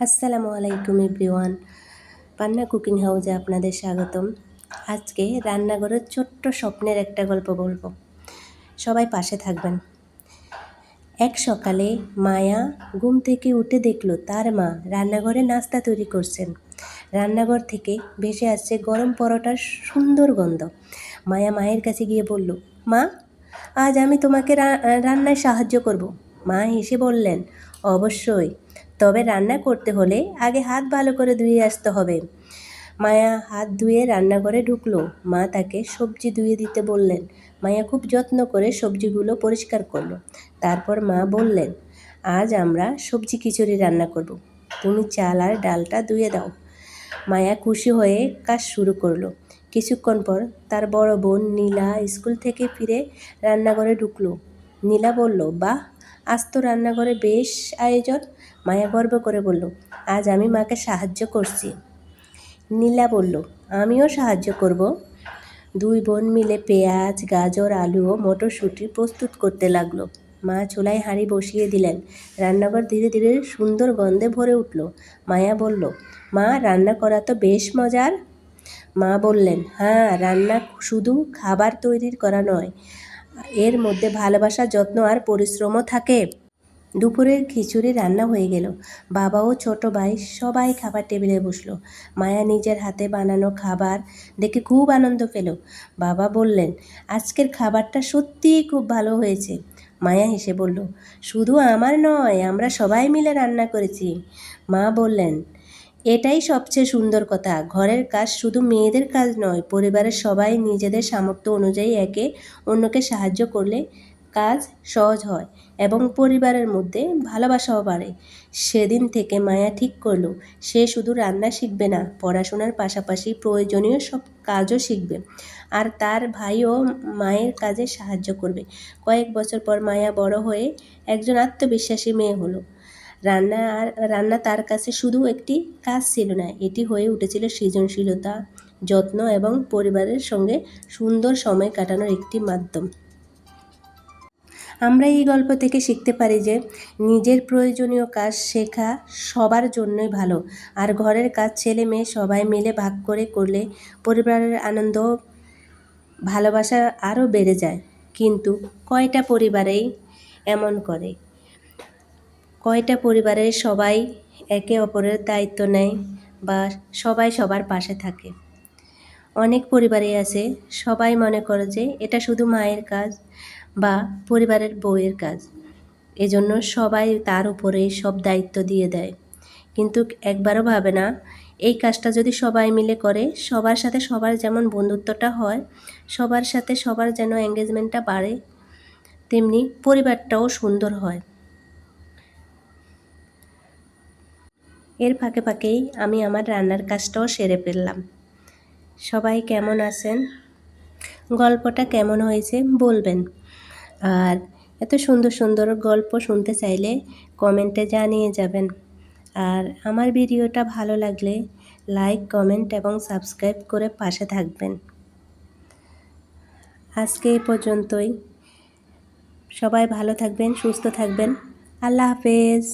আসসালামু আলাইকুম এভরিওয়ান। পান্না কুকিং হাউসে আপনাদের স্বাগতম। আজকে রান্নাঘরের ছোট্ট স্বপ্নের একটা গল্প বলবো, সবাই পাশে থাকবেন। এক সকালে মায়া ঘুম থেকে উঠে দেখলো তার মা রান্নাঘরে নাস্তা তৈরি করছেন। রান্নাঘর থেকে ভেসে আসছে গরম পরোটার সুন্দর গন্ধ। মায়া মায়ের কাছে গিয়ে বলল, মা, আজ আমি তোমাকে রান্নায় সাহায্য করব। মা হেসে বললেন, অবশ্যই, তবে রান্না করতে হলে আগে হাত ভালো করে ধুয়ে আসতে হবে। মায়া হাত ধুয়ে রান্নাঘরে ঢুকলো। মা তাকে সবজি ধুয়ে দিতে বললেন। মায়া খুব যত্ন করে সবজিগুলো পরিষ্কার করলো। তারপর মা বললেন, আজ আমরা সবজি খিচুড়ি রান্না করব। তুমি চাল আর ডালটা ধুয়ে দাও। মায়া খুশি হয়ে কাজ শুরু করলো। কিছুক্ষণ পর তার বড় বোন নীলা স্কুল থেকে ফিরে রান্নাঘরে ঢুকলো। নীলা বলল, বাহ, আজ তো রান্নাঘরে বেশ আয়োজন। মায়া গর্ব করে বলল, আজ আমি মাকে সাহায্য করছি। নীলা বলল, আমিও সাহায্য করব। দুই বোন মিলে পেঁয়াজ, গাজর, আলু ও মটরশুঁটি প্রস্তুত করতে লাগলো। মা চুলায় হাঁড়ি বসিয়ে দিলেন। রান্নাঘর ধীরে ধীরে সুন্দর গন্ধে ভরে উঠল। মায়া বলল, মা, রান্না করা তো বেশ মজার। মা বললেন, হ্যাঁ, রান্না শুধু খাবার তৈরির করা নয়, এর মধ্যে ভালোবাসা, যত্ন আর পরিশ্রমও থাকে। দুপুরের খিচুড়ি রান্না হয়ে গেল। বাবা ও ছোট ভাই সবাই খাবার টেবিলে বসলো। মায়া নিজের হাতে বানানো খাবার দেখে খুব আনন্দ পেল। বাবা বললেন, আজকের খাবারটা সত্যিই খুব ভালো হয়েছে। মায়া হেসে বলল, শুধু আমার নয়, আমরা সবাই মিলে রান্না করেছি। মা বললেন, এটাই সবচেয়ে সুন্দর কথা। ঘরের কাজ শুধু মেয়েদের কাজ নয়, পরিবারের সবাই নিজেদের সামর্থ্য অনুযায়ী একে অন্যকে সাহায্য করলে কাজ সহজ হয় এবং পরিবারের মধ্যে ভালোবাসাও বাড়ে। সেদিন থেকে মায়া ঠিক করলো, সে শুধু রান্না শিখবে না, পড়াশোনার পাশাপাশি প্রয়োজনীয় সব কাজও শিখবে আর তার ভাইও মায়ের কাজে সাহায্য করবে। কয়েক বছর পর মায়া বড় হয়ে একজন আত্মবিশ্বাসী মেয়ে হলো। রান্না তার কাছে শুধু একটি কাজ ছিল না, এটি হয়ে উঠেছিল সৃজনশীলতা, যত্ন এবং পরিবারের সঙ্গে সুন্দর সময় কাটানোর একটি মাধ্যম। আমরা এই গল্প থেকে শিখতে পারি যে নিজের প্রয়োজনীয় কাজ শেখা সবার জন্যই ভালো, আর ঘরের কাজ ছেলে মেয়ে সবাই মিলে ভাগ করে করলে পরিবারের আনন্দ, ভালোবাসা আরও বেড়ে যায়। কিন্তু কয়টা পরিবারেই এমন করে? কয়টা পরিবারে সবাই একে অপরের দায়িত্ব নেয় বা সবাই সবার পাশে থাকে? অনেক পরিবারে আছে সবাই মনে করে যে এটা শুধু মায়ের কাজ বা পরিবারের বউয়ের কাজ, এজন্য সবাই তার উপরে সব দায়িত্ব দিয়ে দেয়। কিন্তু একবারও ভাবে না, এই কাজটা যদি সবাই মিলে করে, সবার সাথে সবার যেমন বন্ধুত্বটা হয়, সবার সাথে সবার যেন এঙ্গেজমেন্টটা বাড়ে, তেমনি পরিবারটাও সুন্দর হয়। এর ফাঁকে ফাঁকেই আমি আমার রান্নার কাজটাও সেরে ফেললাম। সবাই কেমন আছেন? গল্পটা কেমন হয়েছে বলবেন। আর এত সুন্দর সুন্দর গল্প শুনতে চাইলে কমেন্টে জানিয়ে যাবেন। আর আমার ভিডিওটা ভালো লাগলে লাইক, কমেন্ট এবং সাবস্ক্রাইব করে পাশে থাকবেন। আজকে এই পর্যন্তই। সবাই ভালো থাকবেন, সুস্থ থাকবেন। আল্লাহ হাফেজ।